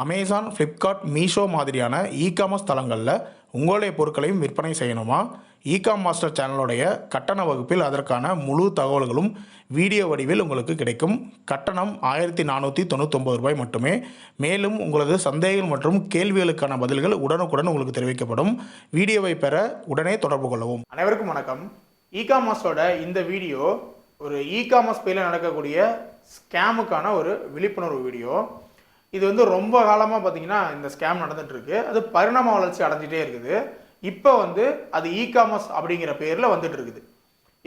Amazon, Flipkart, Meesho மாதிரியான e-commerce தளங்களில் உங்களுடைய பொருட்களையும் விற்பனை செய்யணுமா? இகாம் மாஸ்டர் சேனலுடைய கட்டண வகுப்பில் அதற்கான முழு தகவல்களும் வீடியோ வடிவில் உங்களுக்கு கிடைக்கும். கட்டணம் ரூ. 1499 மட்டுமே. மேலும் உங்களது சந்தேகங்கள் மற்றும் கேள்விகளுக்கான பதில்கள் உடனுக்குடன் உங்களுக்கு தெரிவிக்கப்படும். வீடியோவை பெற உடனே தொடர்பு கொள்ளவும். அனைவருக்கும் வணக்கம். இகாமர்ஸோட இந்த வீடியோ ஒரு இகாமர்ஸ் பேரில் நடக்கக்கூடிய ஸ்கேமுக்கான ஒரு விழிப்புணர்வு வீடியோ. இது ரொம்ப காலமாக பார்த்தீங்கன்னா இந்த ஸ்கேம் நடந்துகிட்ருக்கு. அது பரிணாம வளர்ச்சி அடைஞ்சிட்டே இருக்குது. இப்போ அது இகாமர்ஸ் அப்படிங்கிற பேரில் வந்துட்டு இருக்குது.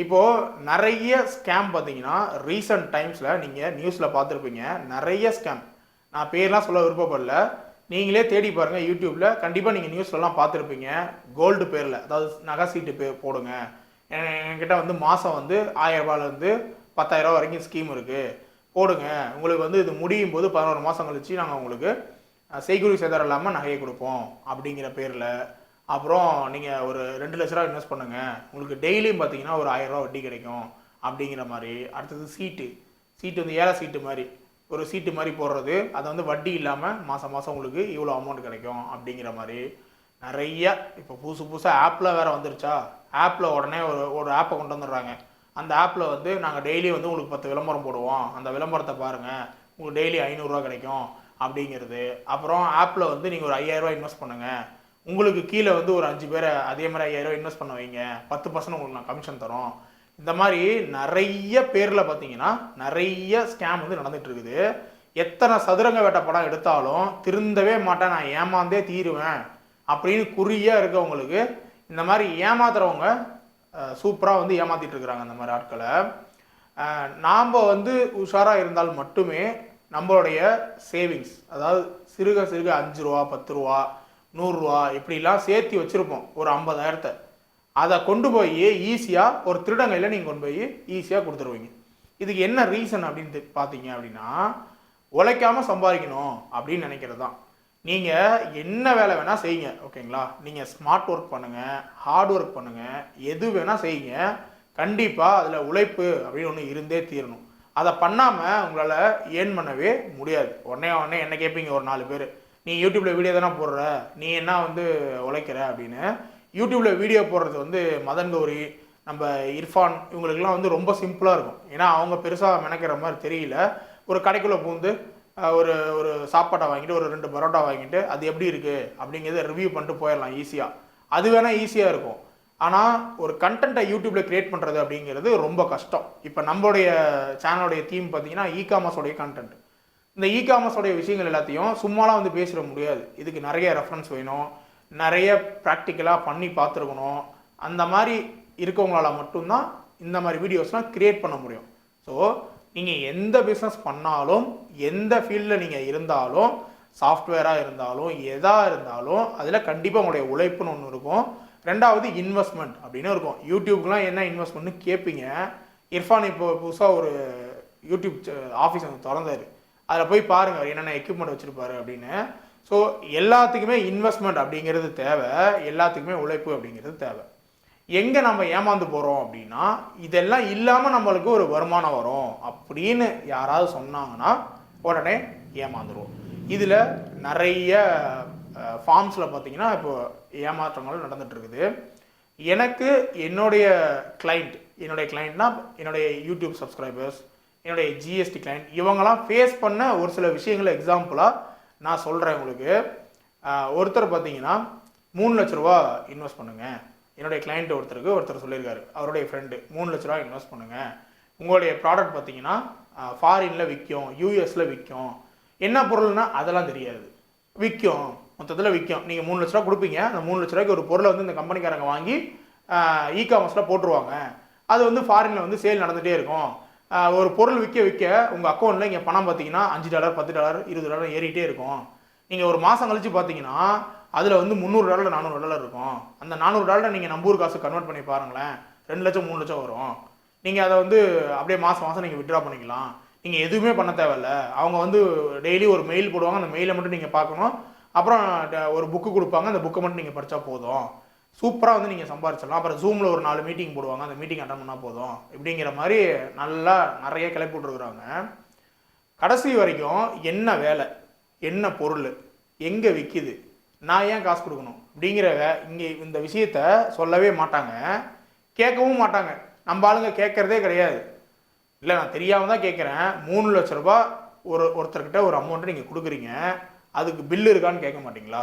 இப்போது நிறைய ஸ்கேம் பார்த்தீங்கன்னா ரீசன்ட் டைம்ஸில் நீங்கள் நியூஸில் பார்த்துருப்பீங்க. நிறைய ஸ்கேம், நான் பேர்லாம் சொல்ல விருப்பப்படல, நீங்களே தேடி பாருங்கள் யூடியூப்பில். கண்டிப்பாக நீங்கள் நியூஸ்லலாம் பார்த்துருப்பீங்க. கோல்டு பேரில், அதாவது நகை சீட்டு போடுங்க, என்கிட்ட மாதம் 1000 ரூபாயிலேருந்து 10,000 ரூபா வரைக்கும் ஸ்கீம் இருக்குது, போடுங்க, உங்களுக்கு இது முடியும் போது 11 மாதம் கழிச்சு நாங்கள் உங்களுக்கு செய்கூலி சேதாரம் இல்லாமல் நகையை கொடுப்போம் அப்படிங்கிற பேரில். அப்புறம் நீங்கள் ஒரு 2 லட்ச ரூபா இன்வெஸ்ட் பண்ணுங்கள், உங்களுக்கு டெய்லியும் பார்த்தீங்கன்னா ஒரு 1000 ரூபா வட்டி கிடைக்கும் அப்படிங்கிற மாதிரி. அடுத்தது சீட்டு ஏழை சீட்டு மாதிரி, ஒரு சீட்டு மாதிரி போடுறது, அதை வட்டி இல்லாமல் மாதம் மாதம் உங்களுக்கு இவ்வளோ அமௌண்ட் கிடைக்கும் அப்படிங்கிற மாதிரி நிறைய. இப்போ புதுசாக ஆப்பில் வேறு வந்துருச்சா, ஆப்பில் உடனே ஒரு ஆப்பை கொண்டு வந்துடுறாங்க. அந்த ஆப்பில் நாங்கள் டெய்லி உங்களுக்கு 10 விளம்பரம் போடுவோம், அந்த விளம்பரத்தை பாருங்கள், உங்களுக்கு டெய்லி 500 ரூபா கிடைக்கும் அப்படிங்கிறது. அப்புறம் ஆப்பில் நீங்கள் ஒரு 5000 ரூபா இன்வெஸ்ட் பண்ணுங்கள், உங்களுக்கு கீழே ஒரு 5 பேரை அதே மாதிரி 5000 ரூபா இன்வெஸ்ட் பண்ண வைங்க, 10% உங்களுக்கு நான் கமிஷன் தரோம். இந்த மாதிரி நிறைய பேரில் பார்த்தீங்கன்னா நிறைய ஸ்கேம் நடந்துகிட்டு இருக்குது. எத்தனை சதுரங்க வேட்டை படம் எடுத்தாலும் திருந்தவே மாட்டேன், நான் ஏமாந்தே தீருவேன் அப்படின்னு குறியாக இருக்கவங்களுக்கு இந்த மாதிரி ஏமாத்துறவங்க சூப்பராக ஏமாற்றிட்டு இருக்கிறாங்க. அந்த மாதிரி ஆட்களை நாம் உஷாராக இருந்தால் மட்டுமே நம்மளுடைய சேவிங்ஸ், அதாவது சிறுக 5 ரூபா 10 ரூபா 100 ரூபா இப்படிலாம் சேர்த்து வச்சுருப்போம், ஒரு 50,000, அதை கொண்டு போய் ஈஸியாக ஒரு திருடங்கையில் நீங்கள் கொண்டு போய் ஈஸியாக கொடுத்துருவீங்க. இதுக்கு என்ன ரீசன் அப்படின்னு பார்த்தீங்க அப்படின்னா, உழைக்காமல் சம்பாதிக்கணும் அப்படின்னு நினைக்கிறது தான். நீங்கள் என்ன வேலை வேணால் செய்யுங்க, ஓகேங்களா? நீங்கள் ஸ்மார்ட் ஒர்க் பண்ணுங்கள், ஹார்ட் ஒர்க் பண்ணுங்கள், எது வேணால் செய்யுங்க, கண்டிப்பாக அதில் உழைப்பு அப்படின்னு ஒன்று இருந்தே தீரணும். அதை பண்ணாமல் உங்களால் ஏர்ன் பண்ணவே முடியாது. உடனே என்ன கேட்பீங்க ஒரு 4 பேர், நீ யூடியூப்பில் வீடியோ தானே போடுற, நீ என்ன உழைக்கிற அப்படின்னு. யூடியூப்பில் வீடியோ போடுறது மதன் கௌரி, நம்ம இர்ஃபான், இவங்களுக்கெல்லாம் ரொம்ப சிம்பிளாக இருக்கும். ஏன்னா அவங்க பெருசாக மெனக்கிற மாதிரி தெரியல. ஒரு கடைக்குள்ளே பூந்து ஒரு சாப்பாட்டை வாங்கிட்டு ஒரு 2 பரோட்டா வாங்கிட்டு அது எப்படி இருக்குது அப்படிங்கிறத ரிவ்யூ பண்ணிட்டு போயிடலாம் ஈஸியாக. அது வேணால் ஈஸியாக இருக்கும். ஆனால் ஒரு கண்டென்ட்டை யூடியூப்பில் க்ரியேட் பண்ணுறது அப்படிங்கிறது ரொம்ப கஷ்டம். இப்போ நம்மளுடைய சேனலுடைய தீம் பார்த்தீங்கன்னா இகாமர்ஸோடைய கண்டென்ட். இந்த இகாமர்ஸோடைய விஷயங்கள் எல்லாத்தையும் சும்மாலாம் பேசிட முடியாது. இதுக்கு நிறைய ரெஃபரன்ஸ் வேணும், நிறைய ப்ராக்டிக்கலாக பண்ணி பார்த்துருக்கணும். அந்த மாதிரி இருக்கவங்களால மட்டும்தான் இந்த மாதிரி வீடியோஸ்லாம் க்ரியேட் பண்ண முடியும். ஸோ நீங்கள் எந்த பிஸ்னஸ் பண்ணாலும், எந்த ஃபீல்டில் நீங்கள் இருந்தாலும், சாஃப்ட்வேராக இருந்தாலும், எதாக இருந்தாலும் அதில் கண்டிப்பாக உங்களுடைய உழைப்புன்னு ஒன்று இருக்கும். ரெண்டாவது இன்வெஸ்ட்மெண்ட் அப்படின்னு இருக்கும். யூடியூப்க்குலாம் என்ன இன்வெஸ்ட்மெண்ட்னு கேட்பீங்க. இர்ஃபான் இப்போ புதுசாக ஒரு யூடியூப் ஆஃபீஸ் திறந்தார், அதில் போய் பாருங்கள் அவர் என்னென்ன எக்யூப்மெண்ட் வச்சுருப்பாரு அப்படின்னு. ஸோ எல்லாத்துக்குமே இன்வெஸ்ட்மெண்ட் அப்படிங்கிறது தேவை, எல்லாத்துக்குமே உழைப்பு அப்படிங்கிறது தேவை. எங்கே நம்ம ஏமாந்து போகிறோம் அப்படின்னா, இதெல்லாம் இல்லாமல் நம்மளுக்கு ஒரு வருமானம் வரும் அப்படின்னு யாராவது சொன்னாங்கன்னா உடனே ஏமாந்துருவோம். இதில் நிறைய ஃபார்ம்ஸில் பார்த்தீங்கன்னா இப்போ ஏமாற்றங்கள் நடந்துகிட்ருக்குது. எனக்கு என்னுடைய கிளைண்ட்னா என்னுடைய யூடியூப் சப்ஸ்கிரைபர்ஸ், என்னுடைய ஜிஎஸ்டி கிளைண்ட், இவங்கெல்லாம் ஃபேஸ் பண்ண ஒரு சில விஷயங்களை எக்ஸாம்பிளாக நான் சொல்கிறேன் உங்களுக்கு. ஒருத்தர் பார்த்தீங்கன்னா 3 லட்ச ரூபா இன்வெஸ்ட் பண்ணுங்கள், என்னுடைய கிளைண்ட் ஒருத்தர் சொல்லியிருக்காரு, அவருடைய ஃப்ரெண்டு 3 லட்ச ரூபா இன்வெஸ்ட் பண்ணுங்கள், உங்களுடைய ப்ராடக்ட் பார்த்தீங்கன்னா ஃபாரினில் விற்கும், யூஎஸில் விற்கும், என்ன பொருள்னா அதெல்லாம் தெரியாது, விற்கும், மொத்தத்தில் விற்கும். நீங்கள் 3 லட்ச ரூபா கொடுப்பீங்க, அந்த 3 லட்ச ரூபாய்க்கு ஒரு பொருளை இந்த கம்பெனிக்காரங்க வாங்கி இகாமர்ஸில் போட்டுருவாங்க. அது ஃபாரினில் சேல் நடந்துகிட்டே இருக்கும். ஒரு பொருள் விற்க உங்கள் அக்கௌண்ட்டில் இங்கே பணம் பார்த்தீங்கன்னா $5 $10 $20 ஏறிக்கிட்டே இருக்கும். நீங்கள் ஒரு மாதம் கழித்து பார்த்தீங்கன்னா அதில் $300 $400 இருக்கும். அந்த $400 நீங்கள் நம்ம ஊர் காசு கன்வெர்ட் பண்ணி பாருங்களேன், 2 லட்சம் 3 லட்சம் வரும். நீங்கள் அதை அப்படியே மாதம் நீங்கள் வித்ட்ரா பண்ணிக்கலாம். நீங்கள் எதுவுமே பண்ண தேவையில்ல. அவங்க டெய்லி ஒரு மெயில் போடுவாங்க, அந்த மெயிலை மட்டும் நீங்கள் பார்க்கணும். அப்புறம் ஒரு புக்கு கொடுப்பாங்க, அந்த புக்கை மட்டும் நீங்கள் படித்தா போதும். சூப்பராக நீங்கள் சம்பாரிச்சிடலாம். அப்புறம் ஜூமில் ஒரு 4 மீட்டிங் போடுவாங்க, அந்த மீட்டிங் அட்டன் பண்ணால் போதும். இப்படிங்கிற மாதிரி நல்லா நிறைய கிளப்பி விட்ருக்குறாங்க. கடைசி வரைக்கும் என்ன வேலை, என்ன பொருள், எங்கே விற்கிது, நான் ஏன் காசு கொடுக்கணும் அப்படிங்கிற இங்கே இந்த விஷயத்த சொல்லவே மாட்டாங்க, கேட்கவும் மாட்டாங்க. நம்ம ஆளுங்க கேட்குறதே கிடையாது. இல்லை நான் தெரியாமல் தான் கேட்குறேன், 3 லட்ச ரூபா ஒருத்தர்கிட்ட ஒரு அமௌண்ட்டை நீங்கள் கொடுக்குறீங்க, அதுக்கு பில்லு இருக்கான்னு கேட்க மாட்டிங்களா?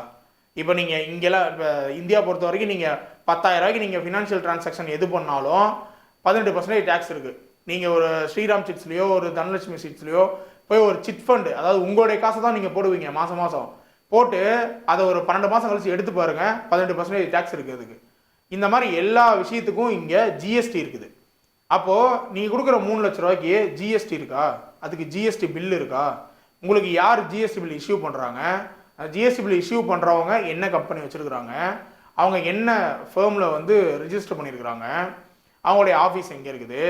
இப்போ நீங்கள் இங்கெல்லாம் இப்போ இந்தியா பொறுத்த வரைக்கும் நீங்கள் 10,000 ரூபாய்க்கு நீங்கள் ஃபினான்ஷியல் டிரான்சாக்ஷன் எது பண்ணாலும் 18% டேக்ஸ் இருக்குது. நீங்கள் ஒரு ஸ்ரீராம் சிட்ஸ்லையோ ஒரு தனலட்சுமி சிட்ஸ்லையோ போய் ஒரு சிட் ஃபண்டு, அதாவது உங்களுடைய காசை தான் நீங்கள் போடுவீங்க மாதம் மாதம் போட்டு அதை ஒரு 12 மாதம் கழிச்சு எடுத்து பாருங்கள், 18% டேக்ஸ் இருக்குது அதுக்கு. இந்த மாதிரி எல்லா விஷயத்துக்கும் இங்கே ஜிஎஸ்டி இருக்குது. அப்போது நீங்கள் கொடுக்குற 3 லட்ச ரூபாய்க்கு ஜிஎஸ்டி இருக்கா, அதுக்கு ஜிஎஸ்டி பில் இருக்கா, உங்களுக்கு யார் ஜிஎஸ்டி பில் இஷ்யூ பண்ணுறாங்க, ஜிஎஸ்டி பில் இஷ்யூ பண்ணுறவங்க என்ன கம்பெனி வச்சுருக்குறாங்க, அவங்க என்ன ஃபேர்மில் வந்து ரிஜிஸ்டர் பண்ணியிருக்கிறாங்க, அவங்களுடைய ஆஃபீஸ் எங்கே இருக்குது,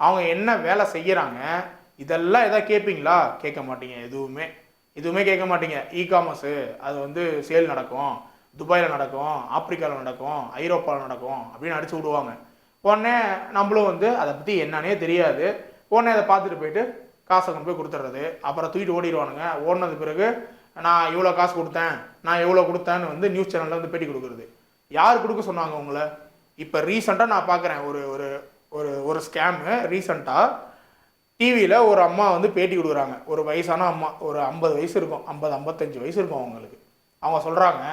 அவங்க என்ன வேலை செய்கிறாங்க, இதெல்லாம் எதாவது கேட்பீங்களா? கேட்க மாட்டீங்க. எதுவுமே கேட்க மாட்டீங்க. இகாமர்ஸு அது வந்து சேல் நடக்கும், துபாயில் நடக்கும், ஆப்பிரிக்காவில் நடக்கும், ஐரோப்பாவில் நடக்கும் அப்படின்னு அடிச்சு விடுவாங்க. உடனே நம்மளும் வந்து அதை பற்றி என்னன்னே தெரியாது, உடனே அதை பார்த்துட்டு போயிட்டு காசை கொண்டு போய் கொடுத்துட்றது. அப்புறம் தூக்கிட்டு ஓடிடுவானுங்க. ஓடினது பிறகு நான் இவ்வளோ காசு கொடுத்தேன், நான் எவ்வளோ கொடுத்தேன்னு வந்து நியூஸ் சேனலில் வந்து பேட்டி கொடுக்குறது. யார் கொடுக்க சொன்னாங்க உங்களை? இப்போ ரீசெண்டாக நான் பார்க்குறேன் ஒரு ஒரு ஒரு ஒரு ஸ்கேமு. ரீசெண்டாக டிவியில் ஒரு அம்மா வந்து பேட்டி கொடுக்குறாங்க. ஒரு வயசான அம்மா, ஒரு 50 வயசு இருக்கும், 50-55 வயசு இருக்கும் அவங்களுக்கு. அவங்க சொல்கிறாங்க,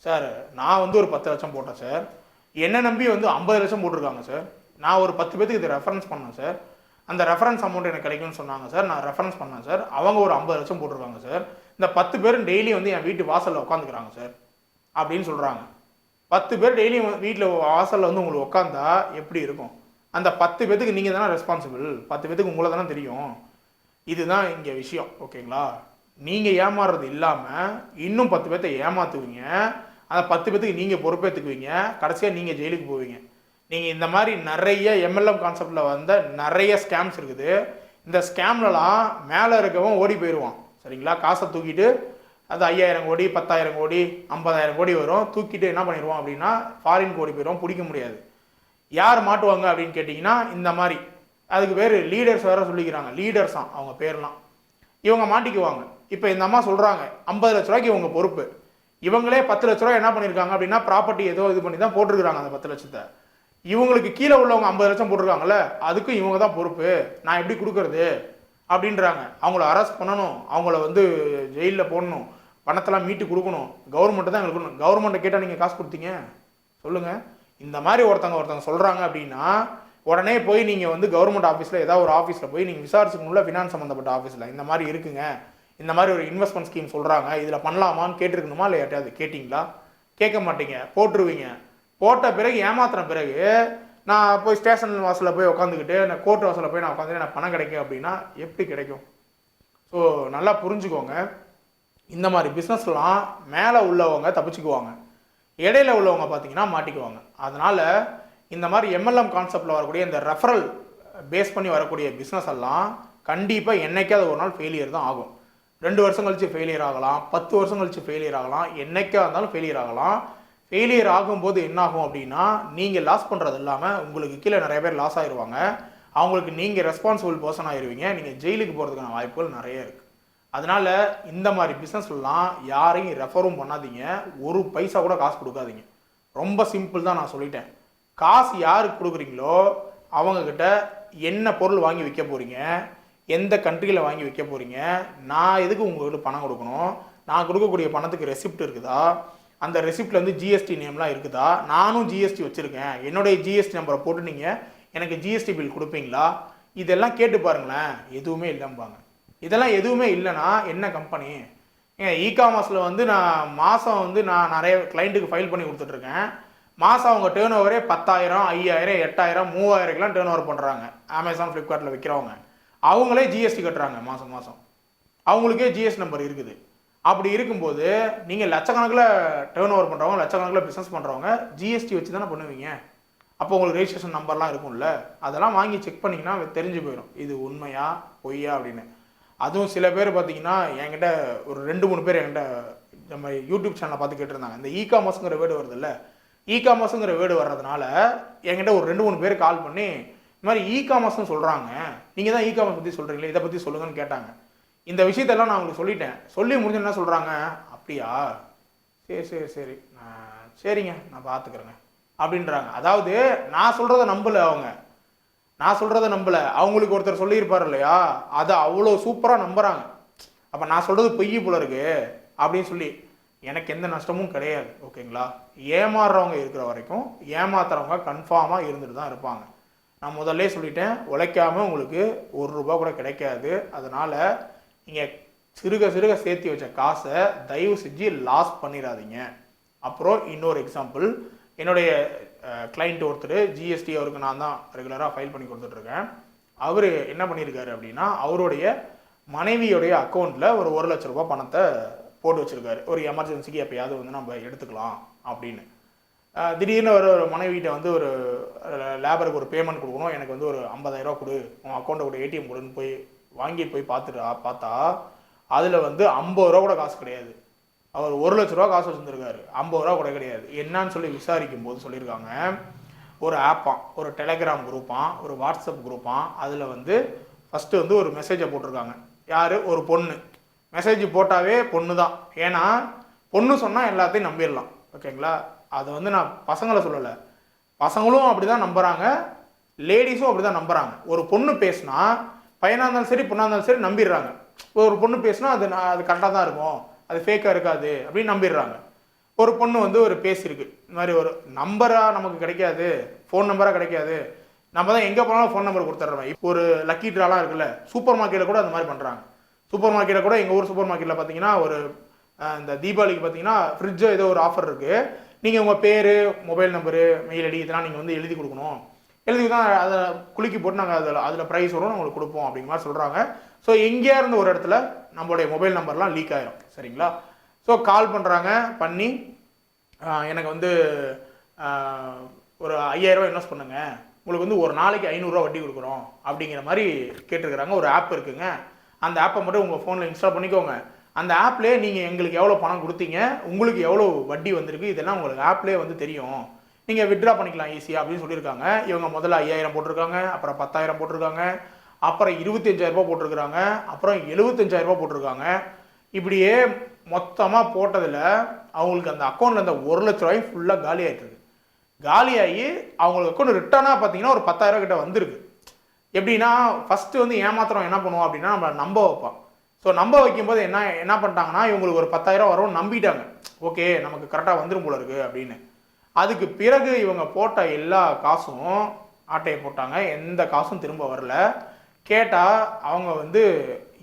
சார் நான் வந்து ஒரு 10 லட்சம் போட்டேன் சார், என்ன நம்பி வந்து 50 லட்சம் போட்டிருக்காங்க சார், நான் ஒரு 10 பேத்துக்கு இதை ரெஃபரன்ஸ் பண்ணேன் சார், அந்த ரெஃபரன்ஸ் அமௌண்ட் எனக்கு கிடைக்கும்னு சொன்னாங்க சார், நான் ரெஃபரன்ஸ் பண்ணேன் சார், அவங்க ஒரு 50 லட்சம் போட்டிருக்காங்க சார், இந்த 10 பேரும் டெய்லி வந்து என் வீட்டு வாசலில் உட்காந்துக்கிறாங்க சார் அப்படின்னு சொல்கிறாங்க. 10 பேர் டெய்லி வீட்டில் வாசலில் வந்து உங்களுக்கு உட்காந்தா எப்படி இருக்கும்? அந்த 10 பேத்துக்கு நீங்கள் தானே ரெஸ்பான்சிபிள், 10 பேத்துக்கு உங்களை தானே தெரியும். இதுதான் இங்கே விஷயம். ஓகேங்களா? நீங்கள் ஏமாறுறது இல்லாமல் இன்னும் 10 பேர்த்தை ஏமாற்றுவீங்க. அந்த 10 பேத்துக்கு நீங்கள் பொறுப்பேற்றுக்குவீங்க. கடைசியாக நீங்கள் ஜெயிலுக்கு போவீங்க. நீங்கள் இந்த மாதிரி நிறைய எம்எல்எம் கான்செப்டில் வந்த நிறைய ஸ்கேம்ஸ் இருக்குது. இந்த ஸ்கேம்லலாம் மேலே இருக்கவன் ஓடி போயிடுவான். சரிங்களா? காசை தூக்கிட்டு அது 5000 கோடி 10,000 கோடி 50,000 கோடி வரும். தூக்கிட்டு என்ன பண்ணிடுவான் அப்படின்னா ஃபாரின் ஓடி போயிடுவான். பிடிக்க முடியாது. யார் மாட்டுவாங்க அப்படின்னு கேட்டிங்கன்னா இந்த மாதிரி அதுக்கு பேர் லீடர்ஸ் வேறு சொல்லிக்கிறாங்க. லீடர்ஸ் தான் அவங்க பேர்லாம். இவங்க மாட்டிக்குவாங்க. இப்போ இந்த அம்மா சொல்கிறாங்க 50 லட்ச ரூபாய்க்கு இவங்க பொறுப்பு. இவங்களே 10 லட்ச ரூபாய் என்ன பண்ணியிருக்காங்க அப்படின்னா ப்ராப்பர்ட்டி ஏதோ இது பண்ணி தான் போட்டிருக்கிறாங்க அந்த 10 லட்சத்தை. இவங்களுக்கு கீழே உள்ளவங்க 50 லட்சம் போட்டிருக்காங்கல்ல, அதுக்கும் இவங்க தான் பொறுப்பு. நான் எப்படி கொடுக்கறது அப்படின்றாங்க. அவங்கள அரெஸ்ட் பண்ணணும், அவங்கள வந்து ஜெயிலில் போடணும், பணத்தெல்லாம் மீட்டு கொடுக்கணும், கவர்மெண்ட்டு தான் எங்களுக்கு கொடுக்கணும். கவர்மெண்ட்டை கேட்டால் நீங்கள் காசு கொடுத்தீங்க சொல்லுங்கள். இந்த மாதிரி ஒருத்தங்க சொல்கிறாங்க அப்படின்னா உடனே போய் நீங்கள் வந்து கவர்மெண்ட் ஆஃபீஸில் ஏதாவது ஒரு ஆஃபீஸில் போய் நீங்கள் விசாரிச்சுக்கணும்ல, ஃபினான்ஸ் சம்மந்தப்பட்ட ஆஃபீஸில் இந்த மாதிரி இருக்குங்க, இந்த மாதிரி ஒரு இன்வெஸ்ட்மெண்ட் ஸ்கீம் சொல்கிறாங்க, இதில் பண்ணலாமான்னு கேட்டிருக்கணுமா இல்லை யார்ட்டையாவது கேட்டிங்களா? கேட்க மாட்டீங்க, போட்டுருவீங்க. போட்ட பிறகு ஏமாத்தின பிறகு நான் போய் ஸ்டேஷன் வாசலில் போய் உட்காந்துக்கிட்டு நான் கோர்ட் வாசலில் போய் நான் உட்காந்துட்டு எனக்கு பணம் கிடைக்கும் அப்படின்னா எப்படி கிடைக்கும்? ஸோ நல்லா புரிஞ்சுக்கோங்க. இந்த மாதிரி பிஸ்னஸ்லாம் மேலே உள்ளவங்க தப்பிச்சுக்குவாங்க, இடையில உள்ளவங்க பார்த்தீங்கன்னா மாட்டிக்குவாங்க. அதனால் இந்த மாதிரி எம்எல்எம் கான்செப்டில் வரக்கூடிய இந்த ரெஃபரல் பேஸ் பண்ணி வரக்கூடிய பிஸ்னஸ் எல்லாம் கண்டிப்பாக என்னைக்காவது ஒரு நாள் ஃபெயிலியர் தான் ஆகும். 2 வருஷம் கழித்து ஃபெயிலியர் ஆகலாம், 10 வருஷம் கழித்து ஃபெயிலியர் ஆகலாம், என்னைக்கா இருந்தாலும் ஃபெயிலியர் ஆகலாம். ஃபெயிலியர் ஆகும்போது என்ன ஆகும் அப்படின்னா நீங்கள் லாஸ் பண்ணுறது இல்லாமல் உங்களுக்கு கீழே நிறைய பேர் லாஸ் ஆகிடுவாங்க. அவங்களுக்கு நீங்கள் ரெஸ்பான்சிபிள் பர்சன் ஆகிடுவீங்க. நீங்கள் ஜெயிலுக்கு போகிறதுக்கான வாய்ப்புகள் நிறைய இருக்குது. அதனால் இந்த மாதிரி பிஸ்னஸ்லாம் யாரையும் ரெஃபரும் பண்ணாதீங்க. ஒரு பைசா கூட காசு கொடுக்காதீங்க. ரொம்ப சிம்பிள் தான், நான் சொல்லிட்டேன். காசு யாருக்கு கொடுக்குறீங்களோ அவங்கக்கிட்ட என்ன பொருள் வாங்கி விற்க போகிறீங்க, எந்த கண்ட்ரியில் வாங்கி விற்க போகிறீங்க, நான் எதுக்கு உங்கள்கிட்ட பணம் கொடுக்கணும், நான் கொடுக்கக்கூடிய பணத்துக்கு ரெசிப்ட் இருக்குதா, அந்த ரெசிப்டில் வந்து ஜிஎஸ்டி நேம்லாம் இருக்குதா, நானும் ஜிஎஸ்டி வச்சுருக்கேன், என்னுடைய ஜிஎஸ்டி நம்பரை போட்டு நீங்கள் எனக்கு ஜிஎஸ்டி பில் கொடுப்பீங்களா, இதெல்லாம் கேட்டு பாருங்களேன். எதுவுமே இல்லைம்பாங்க. இதெல்லாம் எதுவுமே இல்லைன்னா என்ன கம்பெனி? இகாமர்ஸில் வந்து நான் மாதம் வந்து நான் நிறைய கிளைண்ட்டுக்கு ஃபைல் பண்ணி கொடுத்துட்ருக்கேன். மாதம் அவங்க டேர்ன் ஓவரே 10,000 5,000 8,000 3,000க்கெலாம் டேர்ன் ஓவர் பண்ணுறாங்க. அமேசான் ஃப்ளிப்கார்ட்டில் விற்கிறவங்க அவங்களே ஜிஎஸ்டி கட்டுறாங்க மாதம் மாதம். அவங்களுக்கே ஜிஎஸ்டி நம்பர் இருக்குது. அப்படி இருக்கும்போது நீங்கள் லட்சக்கணக்கில் டேர்ன் ஓவர் பண்ணுறவங்க, லட்சக்கணக்கில் பிஸ்னஸ் பண்ணுறவங்க ஜிஎஸ்டி வச்சு தானே பண்ணுவீங்க. அப்போ உங்களுக்கு ரெஜிஸ்ட்ரேஷன் நம்பர்லாம் இருக்கும்ல, அதெல்லாம் வாங்கி செக் பண்ணிங்கன்னா தெரிஞ்சு போயிடும் இது உண்மையா பொய்யா அப்படின்னு. அதுவும் சில பேர் பார்த்தீங்கன்னா என்கிட்ட ஒரு 2-3 பேர் என்கிட்ட நம்ம யூடியூப் சேனலை பார்த்து கேட்டிருந்தாங்க. இந்த இகாமர்ஸுங்கிற வேர்டு வருது இல்லை, இகாமர்ஸுங்கிற வேர்டு வர்றதுனால என்கிட்ட ஒரு 2-3 பேர் கால் பண்ணி இந்த மாதிரி இகாமர்ஸ்னு சொல்கிறாங்க, நீங்கள் தான் இகாமர்ஸ் பற்றி சொல்கிறீங்களே, இதை பற்றி சொல்லுங்கன்னு கேட்டாங்க. இந்த விஷயத்தெல்லாம் நான் உங்களுக்கு சொல்லிட்டேன். சொல்லி முடிஞ்சு என்ன சொல்கிறாங்க, அப்படியா, சரி சரி சரி சரிங்க நான் பார்த்துக்கிறேங்க அப்படின்றாங்க. அதாவது நான் சொல்கிறத நம்பலை அவங்க, நான் சொல்கிறத நம்பலை, அவங்களுக்கு ஒருத்தர் சொல்லியிருப்பார் இல்லையா, அதை அவ்வளோ சூப்பராக நம்புகிறாங்க. அப்போ நான் சொல்கிறது பொய் போல இருக்கு அப்படின்னு சொல்லி எனக்கு எந்த நஷ்டமும் கிடையாது. ஓகேங்களா, ஏமாறுறவங்க இருக்கிற வரைக்கும் ஏமாத்துறவங்க கன்ஃபார்மாக இருந்துட்டு தான் இருப்பாங்க. நான் முதல்ல சொல்லிட்டேன், உழைக்காமல் உங்களுக்கு ₹1 கூட கிடைக்காது. அதனால் நீங்கள் சிறுக சிறுக சேர்த்து வச்ச காசை தயவு செஞ்சு லாஸ் பண்ணிடாதீங்க. அப்புறம் இன்னொரு எக்ஸாம்பிள், என்னுடைய கிளைண்ட் ஒருத்தர் ஜிஎஸ்டி, அவருக்கு நான் தான் ரெகுலராக ஃபைல் பண்ணி கொடுத்துட்ருக்கேன். அவர் என்ன பண்ணியிருக்காரு அப்படின்னா, அவருடைய மனைவியுடைய அக்கௌண்ட்டில் ஒரு ₹1,00,000 பணத்தை போட்டு வச்சுருக்காரு. ஒரு எமர்ஜென்சிக்கு எப்போயாவது வந்து நம்ம எடுத்துக்கலாம் அப்படின்னு. திடீர்னு ஒரு மனைவிகிட்ட வந்து ஒரு லேபருக்கு ஒரு பேமெண்ட் கொடுக்கணும், எனக்கு வந்து ஒரு ₹50,000 கொடு, உன் அக்கௌண்ட்டை கூட ஏடிஎம் கொடுன்னு போய் வாங்கிட்டு போய் பார்த்தா அதில் வந்து ₹50 கூட காசு கிடையாது. அவர் ₹1,00,000 காசு வச்சுருந்துருக்காரு, ₹50 கூட கிடையாது. என்னான்னு சொல்லி விசாரிக்கும் போது சொல்லியிருக்காங்க, ஒரு ஆப்பான், ஒரு டெலகிராம் குரூப்பான், ஒரு வாட்ஸ்அப் குரூப்பான், அதில் வந்து ஃபஸ்ட்டு வந்து ஒரு மெசேஜை போட்டிருக்காங்க. யார்? ஒரு பொண்ணு. மெசேஜ் போட்டாவே பொண்ணு தான். ஏன்னா பொண்ணு சொன்னால் எல்லாத்தையும் நம்பிடலாம். ஓகேங்களா, அதை வந்து நான் பசங்களை சொல்லலை, பசங்களும் அப்படி தான் நம்புகிறாங்க, லேடிஸும் அப்படி தான் நம்புகிறாங்க. ஒரு பொண்ணு பேசுனா பையனாக இருந்தாலும் சரி பொண்ணாக இருந்தாலும் சரி நம்பிடுறாங்க. ஒரு பொண்ணு பேசுனா அது கரெக்டாக தான் இருக்கும், அது ஃபேக்காக இருக்காது அப்படின்னு நம்பிடுறாங்க. ஒரு பொண்ணு வந்து ஒரு பேசியிருக்கு, இந்த மாதிரி ஒரு நம்பராக நமக்கு கிடைக்காது, ஃபோன் நம்பராக கிடைக்காது, நம்ம தான் எங்கே போனாலும் ஃபோன் நம்பர் கொடுத்துட்றோம். இப்போ ஒரு லக்கி ட்ராலாம் இருக்குல்ல, சூப்பர் மார்க்கெட்டில் கூட அந்த மாதிரி பண்ணுறாங்க. சூப்பர் மார்க்கெட்டில் கூட எங்கள் ஊர் சூப்பர் மார்க்கெட்டில் பார்த்தீங்கன்னா ஒரு இந்த தீபாவளிக்கு பார்த்தீங்கன்னா ஃப்ரிட்ஜோ ஏதோ ஒரு ஆஃபர் இருக்குது. நீங்கள் உங்கள் பேர், மொபைல் நம்பரு, மெயில் ஐடி இதெல்லாம் நீங்கள் வந்து எழுதி கொடுக்கணும், எழுதி தான் அதை குலுக்கி போட்டு நாங்கள் அதில் ப்ரைஸ் வரும் உங்களுக்கு கொடுப்போம் அப்படிங்கிற மாதிரி சொல்கிறாங்க. ஸோ எங்கேயா இருந்து ஒரு இடத்துல நம்மளுடைய மொபைல் நம்பர்லாம் லீக் ஆயிரும். சரிங்களா, ஸோ கால் பண்ணுறாங்க, பண்ணி எனக்கு வந்து ஒரு ₹5,000 இன்வெஸ்ட் பண்ணுங்க, உங்களுக்கு வந்து ஒரு நாளைக்கு ₹500 வட்டி கொடுக்குறோம் அப்படிங்கிற மாதிரி கேட்டிருக்கிறாங்க. ஒரு ஆப் இருக்குங்க, அந்த ஆப்பை மட்டும் உங்கள் ஃபோனில் இன்ஸ்டால் பண்ணிக்கோங்க. அந்த ஆப்லேயே நீங்கள் எங்களுக்கு எவ்வளோ பணம் கொடுத்தீங்க, உங்களுக்கு எவ்வளோ வட்டி வந்திருக்கு, இதெல்லாம் உங்களுக்கு ஆப்லேயே வந்து தெரியும், நீங்கள் வித்ட்ரா பண்ணிக்கலாம் ஈஸியாக அப்படின்னு சொல்லியிருக்காங்க. இவங்க முதல்ல 5,000 போட்டிருக்காங்க, அப்புறம் 10,000 போட்டிருக்காங்க, அப்புறம் ₹25,000 போட்டிருக்கிறாங்க, அப்புறம் ₹75,000 போட்டிருக்காங்க. இப்படியே மொத்தமாக போட்டதில் அவங்களுக்கு அந்த அக்கௌண்ட்டில் அந்த ₹1,00,000 ஃபுல்லாக காலி ஆகிட்டுருக்கு. காலியாகி அவங்களுக்கு அக்கௌண்ட் ரிட்டர்னாக பார்த்தீங்கன்னா ஒரு ₹10,000 கிட்ட வந்திருக்கு. எப்படின்னா ஃபஸ்ட்டு வந்து ஏமாத்திரம் என்ன பண்ணுவோம் அப்படின்னா நம்மளை நம்ப வைப்பான். ஸோ நம்ப வைக்கும்போது என்ன பண்ணிட்டாங்கன்னா, இவங்களுக்கு ஒரு ₹10,000 வரும்னு நம்பிட்டாங்க. ஓகே நமக்கு கரெக்டாக வந்துடும் போல இருக்குது அப்படின்னு. அதுக்கு பிறகு இவங்க போட்ட எல்லா காசும் ஆட்டையை போட்டாங்க, எந்த காசும் திரும்ப வரல. கேட்டால் அவங்க வந்து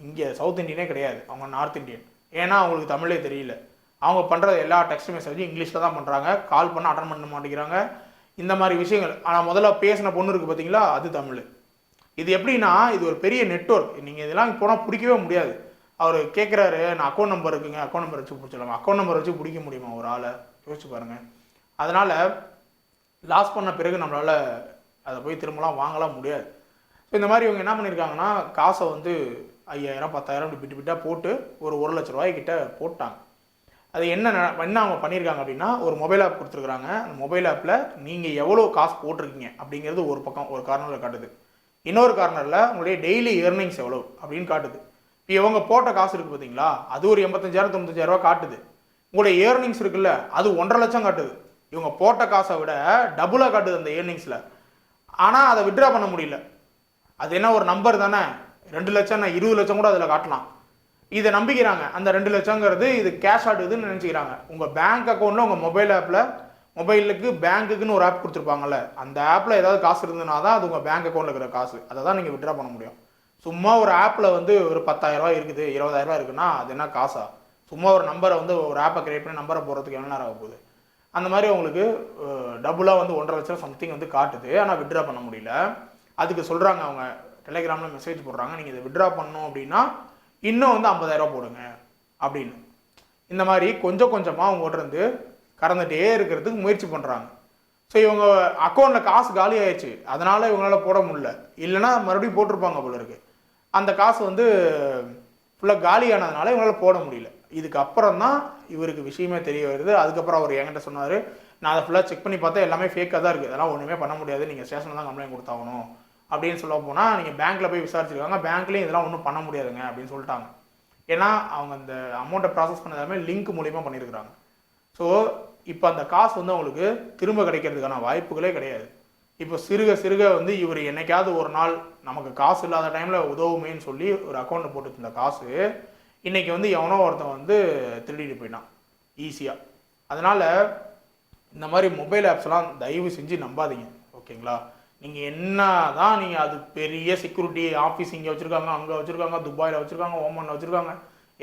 இங்கே சவுத் இண்டியனே கிடையாது, அவங்க நார்த் இண்டியன். ஏன்னா அவங்களுக்கு தமிழே தெரியல. அவங்க பண்ணுறது எல்லா டெக்ஸ்ட் மெசேஜும் இங்கிலீஷில் தான் பண்ணுறாங்க, கால் பண்ண அட்டன் பண்ண மாட்டேங்கிறாங்க, இந்த மாதிரி விஷயங்கள். ஆனால் முதல்ல பேசின பொண்ணு இருக்குது பார்த்தீங்களா, அது தமிழ். இது எப்படின்னா இது ஒரு பெரிய நெட்வொர்க், நீங்கள் இதெல்லாம் போனால் பிடிக்கவே முடியாது. அவர் கேட்குறாரு, நான் அக்கௌண்ட் நம்பர் இருக்குங்க, அக்கௌண்ட் நம்பர் வச்சு பிடிச்சிடலாமா? அக்கௌண்ட் நம்பர் வச்சு பிடிக்க முடியுமா ஒரு ஆளை? யோசிச்சு பாருங்கள். அதனால் லாஸ் பண்ண பிறகு நம்மளால் அதை போய் திரும்பலாம் வாங்கலாம் முடியாது. ஸோ இந்த மாதிரி இவங்க என்ன பண்ணியிருக்காங்கன்னா, காசை வந்து 5,000 10,000 இப்படி பிட்டு பிட்டாக போட்டு ஒரு ₹1,00,000 கிட்ட போட்டாங்க. அது என்ன அவங்க பண்ணியிருக்காங்க அப்படின்னா, ஒரு மொபைல் ஆப் கொடுத்துருக்குறாங்க. அந்த மொபைல் ஆப்பில் நீங்கள் எவ்வளோ காசு போட்டிருக்கீங்க அப்படிங்கிறது ஒரு பக்கம் ஒரு கார்னரில் காட்டுது, இன்னொரு கார்னரில் உங்களுடைய டெய்லி ஏர்னிங்ஸ் எவ்வளோ அப்படின்னு காட்டுது. இப்போ இவங்க போட்ட காசு இருக்குது பார்த்தீங்களா, அது ஒரு 85,000 95,000 காட்டுது. உங்களுடைய ஏர்னிங்ஸ் இருக்குல்ல, அது 1,50,000 காட்டுது. இவங்க போட்ட காசை விட டபுளாக காட்டுது அந்த ஏர்னிங்ஸில். ஆனால் அதை வித்ட்ரா பண்ண முடியல. அது என்ன ஒரு நம்பர் தானே, 2,00,000 20,00,000 கூட அதில் காட்டலாம். இதை நம்பிக்கிறாங்க, அந்த 2,00,000ங்கிறது இது கேஷ் அவுட் இதுன்னு நினச்சிக்கிறாங்க. உங்கள் பேங்க் அக்கௌண்ட்டில் உங்கள் மொபைல் ஆப்பில், மொபைலுக்கு பேங்க்குன்னு ஒரு ஆப் கொடுத்துருப்பாங்கல்ல, அந்த ஆப்பில் ஏதாவது காசு இருந்ததுனா தான் அது உங்கள் பேங்க் அக்கௌண்ட்டில் இருக்கிற காசு, அதை தான் நீங்கள் வித்ட்ரா பண்ண முடியும். சும்மா ஒரு ஆப்பில் வந்து ஒரு ₹10,000 இருக்குது, ₹20,000 இருக்குன்னா அது என்ன காசா? சும்மா ஒரு நம்பரை வந்து ஒரு ஆப்பை கிரியேட் பண்ணி நம்பரை போடுறதுக்கு எவ்வளோ நேரம் ஆக போகுது? அந்த மாதிரி உங்களுக்கு டபுளாக வந்து 1,50,000 சம்திங் வந்து காட்டுது, ஆனால் வித்ட்ரா பண்ண முடியல. அதுக்கு சொல்கிறாங்க, அவங்க டெலிகிராமில் மெசேஜ் போடுறாங்க, நீங்கள் இதை வித்ட்ரா பண்ணணும் அப்படின்னா இன்னும் வந்து ₹50,000 போடுங்க அப்படின்னு. இந்த மாதிரி கொஞ்சம் கொஞ்சமாக அவங்ககிட்ட இருந்து கறந்துகிட்டே இருக்கிறதுக்கு முயற்சி பண்ணுறாங்க. ஸோ இவங்க அக்கௌண்ட்டில் காசு காலி ஆயிடுச்சு, அதனால் இவங்களால் போட முடியல, இல்லைனா மறுபடியும் போட்டிருப்பாங்க போல இருக்குது. அந்த காசு வந்து ஃபுல்லாக காலியானதுனால இவங்களால் போட முடியல. இதுக்கப்புறம் தான் இவருக்கு விஷயமே தெரிய வருது. அதுக்கப்புறம் அவர் என்கிட்ட சொன்னார், நான் அதை ஃபுல்லாக செக் பண்ணி பார்த்தா எல்லாமே ஃபேக்காக தான் இருக்குது, அதெல்லாம் ஒன்றுமே பண்ண முடியாது, நீங்கள் ஸ்டேஷனில் தான் கம்ப்ளைண்ட் கொடுத்தாகணும் அப்படின்னு சொல்ல போனால், நீங்கள் பேங்க்கில் போய் விசாரிச்சிருக்காங்க, பேங்க்லேயும் இதெல்லாம் ஒன்றும் பண்ண முடியாதுங்க அப்படின்னு சொல்லிட்டாங்க. ஏன்னா அவங்க அந்த அமௌண்ட்டை ப்ராசஸ் பண்ண எல்லாமே லிங்க் மூலிமா பண்ணியிருக்கிறாங்க. ஸோ இப்போ அந்த காசு வந்து அவங்களுக்கு திரும்ப கிடைக்கிறதுக்கான வாய்ப்புகளே கிடையாது. இப்போ சிறுக சிறுக வந்து இவர் என்னைக்காவது ஒரு நாள் நமக்கு காசு இல்லாத டைமில் உதவுமேன்னு சொல்லி ஒரு அக்கௌண்ட்டில் போட்டு இருந்த காசு இன்றைக்கி வந்து எவனோ ஒருத்தன் வந்து திருடிட்டு போயிட்டான் ஈஸியாக. அதனால் இந்த மாதிரி மொபைல் ஆப்ஸ்லாம் தயவு செஞ்சு நம்பாதீங்க, ஓகேங்களா? நீங்கள் என்ன தான் நீங்கள் அது பெரிய செக்யூரிட்டி ஆஃபீஸ் இங்கே வச்சுருக்காங்க, அங்கே வச்சுருக்காங்க, துபாயில் வச்சுருக்காங்க, ஓமனில் வச்சுருக்காங்க,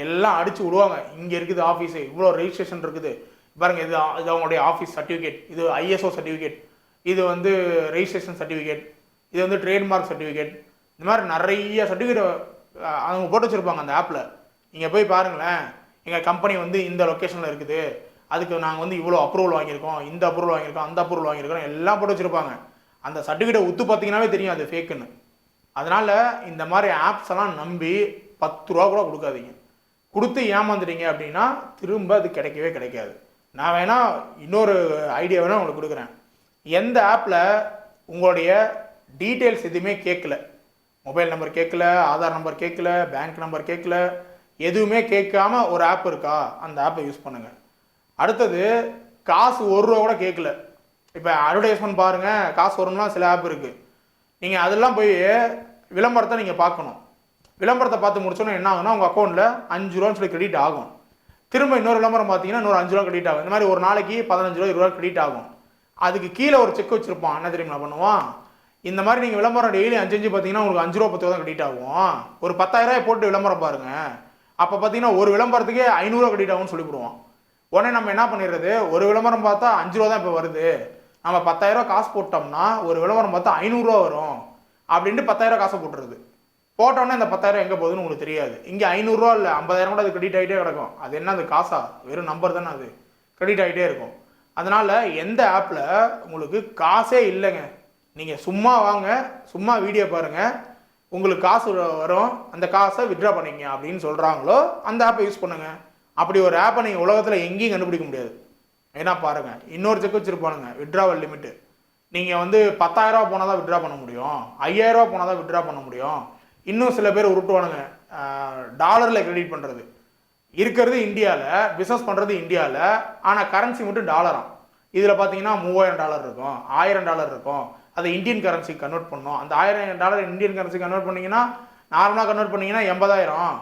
எல்லாம் அடித்து விடுவாங்க. இங்கே இருக்குது ஆஃபீஸு, இவ்வளோ ரெஜிஸ்ட்ரேஷன் இருக்குது பாருங்கள், இது அவங்களுடைய ஆஃபீஸ் சர்டிஃபிகேட், இது ஐஎஸ்ஓ சர்டிஃபிகேட், இது வந்து ரெஜிஸ்ட்ரேஷன் சர்டிஃபிகேட், இது வந்து ட்ரேட்மார்க் சர்டிஃபிகேட், இந்த மாதிரி நிறைய சர்டிஃபிகேட் அவங்க போட்டு வச்சுருப்பாங்க அந்த ஆப்பில். நீங்கள் போய் பாருங்களேன், எங்கள் கம்பெனி வந்து இந்த லொக்கேஷனில் இருக்குது, அதுக்கு நாங்கள் வந்து இவ்வளோ அப்ரூவல் வாங்கியிருக்கோம், இந்த அப்ரூவல் வாங்கியிருக்கோம், அந்த அப்ரூவல் வாங்கியிருக்கோம், எல்லாம் போட்டு வச்சுருப்பாங்க. அந்த சர்டிஃபிகேட்டை உத்து பார்த்தீங்கன்னாவே தெரியும் அது ஃபேக்குன்னு. அதனால் இந்த மாதிரி ஆப்ஸ் எல்லாம் நம்பி 10 ரூபா கூட கொடுக்காதீங்க. கொடுத்து ஏமாந்துட்டீங்க அப்படின்னா திரும்ப அது கிடைக்கவே கிடைக்காது. நான் வேணால் இன்னொரு ஐடியா வேணால் உங்களுக்கு கொடுக்குறேன். எந்த ஆப்பில் உங்களுடைய டீட்டெயில்ஸ் எதுவுமே கேட்கல, மொபைல் நம்பர் கேட்கல, ஆதார் நம்பர் கேட்கல, பேங்க் நம்பர் கேட்கல, எதுவுமே கேட்காம ஒரு ஆப் இருக்கா, அந்த ஆப்பை யூஸ் பண்ணுங்கள். அடுத்தது காசு 1 ரூபா கூட கேட்கல. இப்போ அட்வர்டைஸ்மெண்ட் பாருங்கள், காசு வரணும்னா சில ஆப் இருக்குது. நீங்கள் அதெல்லாம் போய் விளம்பரத்தை நீங்கள் பார்க்கணும். விளம்பரத்தை பார்த்து முடிச்சோன்னா என்ன ஆகுனா உங்கள் அக்கௌண்ட்டில் 5 ரூபான்னு சொல்லி கிரெடிட் ஆகும். திரும்ப இன்னொரு விளம்பரம் பார்த்தீங்கன்னா இன்னொரு 5 ரூபா கிரெடிட் ஆகும். இந்த மாதிரி ஒரு நாளைக்கு 15 ரூபா 20 ரூபா கிரெடிட் ஆகும். அதுக்கு கீழே ஒரு செக் வச்சுருப்பான். என்ன தெரியுமா பண்ணுவான், இந்த மாதிரி நீங்கள் விளம்பரம் டெய்லி 5 பார்த்தீங்கன்னா உங்களுக்கு 5 ரூபா 10 ரூபா தான் கிரெடிட் ஆகும். ஒரு 10,000 ரூபாய் போட்டு விளம்பரம் பாருங்கள், அப்போ பார்த்தீங்கன்னா ஒரு விளம்பரத்துக்கே 500 ரூபா கிரெடிட் ஆகும்னு சொல்லிவிடுவோம். உடனே நம்ம என்ன பண்ணிடுறது, ஒரு விளம்பரம் பார்த்தா 5 ரூபா தான் இப்போ வருது, நம்ம 10,000 ரூபா காசு போட்டோம்னா ஒரு விளம்பரம் பார்த்தா 500 ரூபா வரும் அப்படின்ட்டு 10,000 ரூபா காசை போட்டுருது. போட்டோன்னே அந்த 10,000 எங்கே போகுதுன்னு உங்களுக்கு தெரியாது. இங்கே 500 ரூபா இல்லை 50,000 கூட அது கிரெடிட் ஆகிட்டே கிடக்கும். அது என்ன, அது காசா, வெறும் நம்பர் தானே, அது கிரெடிட் ஆகிட்டே இருக்கும். அதனால் எந்த ஆப்பில் உங்களுக்கு காசே இல்லைங்க, நீங்கள் சும்மா வாங்க, சும்மா வீடியோ பாருங்கள், உங்களுக்கு காசு வரும், அந்த காசை வித்ட்ரா பண்ணிங்க அப்படின்னு சொல்கிறாங்களோ அந்த ஆப்பை யூஸ் பண்ணுங்கள். அப்படி ஒரு ஆப்பை நீங்கள் உலகத்தில் எங்கேயும் கண்டுபிடிக்க முடியாது. ஏன்னா பாருங்கள், இன்னொரு செக் வச்சுருப்பானுங்க வித்ட்ராவல் லிமிட்டு. நீங்கள் வந்து 10,000 ரூபா போனால் தான் வித்ட்ரா பண்ண முடியும், 5,000 ரூபா போனால் தான் வித்ட்ரா பண்ண முடியும். இன்னும் சில பேர் உருட்டுவானுங்க டாலரில் கிரெடிட் பண்ணுறது. இருக்கிறது இந்தியாவில், பிஸ்னஸ் பண்ணுறது இந்தியாவில், ஆனால் கரன்சி மட்டும் டாலராம். இதில் பார்த்தீங்கன்னா $3,000 இருக்கும், $1,000 இருக்கும். அதை இந்தியன் கரன்சி கன்வெர்ட் பண்ணணும். அந்த $1,000 இந்தியன் கரன்சி கன்வெர்ட் பண்ணிங்கன்னா, நார்மலாக கன்வெர்ட் பண்ணிங்கன்னா 80,000,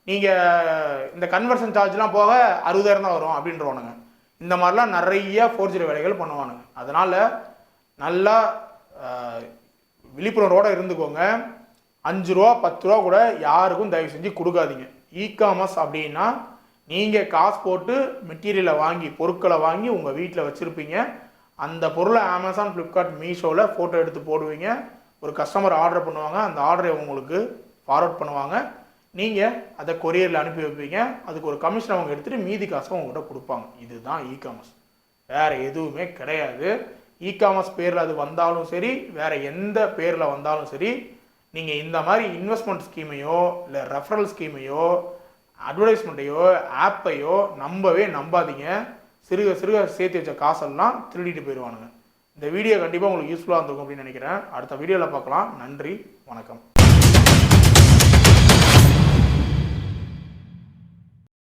நீங்கள் இந்த கன்வர்ஷன் சார்ஜ்லாம் போக 60,000 தான் வரும் அப்படின்றவானுங்க. இந்த மாதிரிலாம் நிறைய ஃபோர்ஜரி வேலைகள் பண்ணுவானுங்க. அதனால் நல்லா விழிப்புணர்வோடு இருந்துக்கோங்க. 5 ரூபா 10 ரூபா கூட யாருக்கும் தயவு செஞ்சு கொடுக்காதீங்க. இகாமர்ஸ் அப்படின்னா நீங்கள் காசு போட்டு மெட்டீரியலை வாங்கி, பொருட்களை வாங்கி உங்கள் வீட்டில் வச்சுருப்பீங்க. அந்த பொருளை அமேசான், ஃப்ளிப்கார்ட், மீஷோவில் ஃபோட்டோ எடுத்து போடுவீங்க. ஒரு கஸ்டமர் ஆர்டர் பண்ணுவாங்க, அந்த ஆர்டரை உங்களுக்கு ஃபார்வர்ட் பண்ணுவாங்க. நீங்கள் அதை கொரியரில் அனுப்பி வைப்பீங்க. அதுக்கு ஒரு கமிஷன் அவங்க எடுத்துகிட்டு மீதி காசை உங்கள்கிட்ட கொடுப்பாங்க. இதுதான் இகாமர்ஸ், வேறு எதுவுமே கிடையாது. இகாமர்ஸ் பேரில் அது வந்தாலும் சரி, வேறு எந்த பேரில் வந்தாலும் சரி, நீங்கள் இந்த மாதிரி இன்வெஸ்ட்மெண்ட் ஸ்கீமையோ இல்லை ரெஃபரல் ஸ்கீமையோ அட்வர்டைஸ்மெண்ட்டையோ ஆப்பையோ நம்பாதீங்க. சிறுக சிறுக சேர்த்து வச்ச காசெல்லாம் திருடிட்டு போயிடுவானுங்க. இந்த வீடியோ கண்டிப்பாக உங்களுக்கு யூஸ்ஃபுல்லாக இருந்திருக்கும் அப்படின்னு நினைக்கிறேன். அடுத்த வீடியோவில் பார்க்கலாம். நன்றி, வணக்கம்.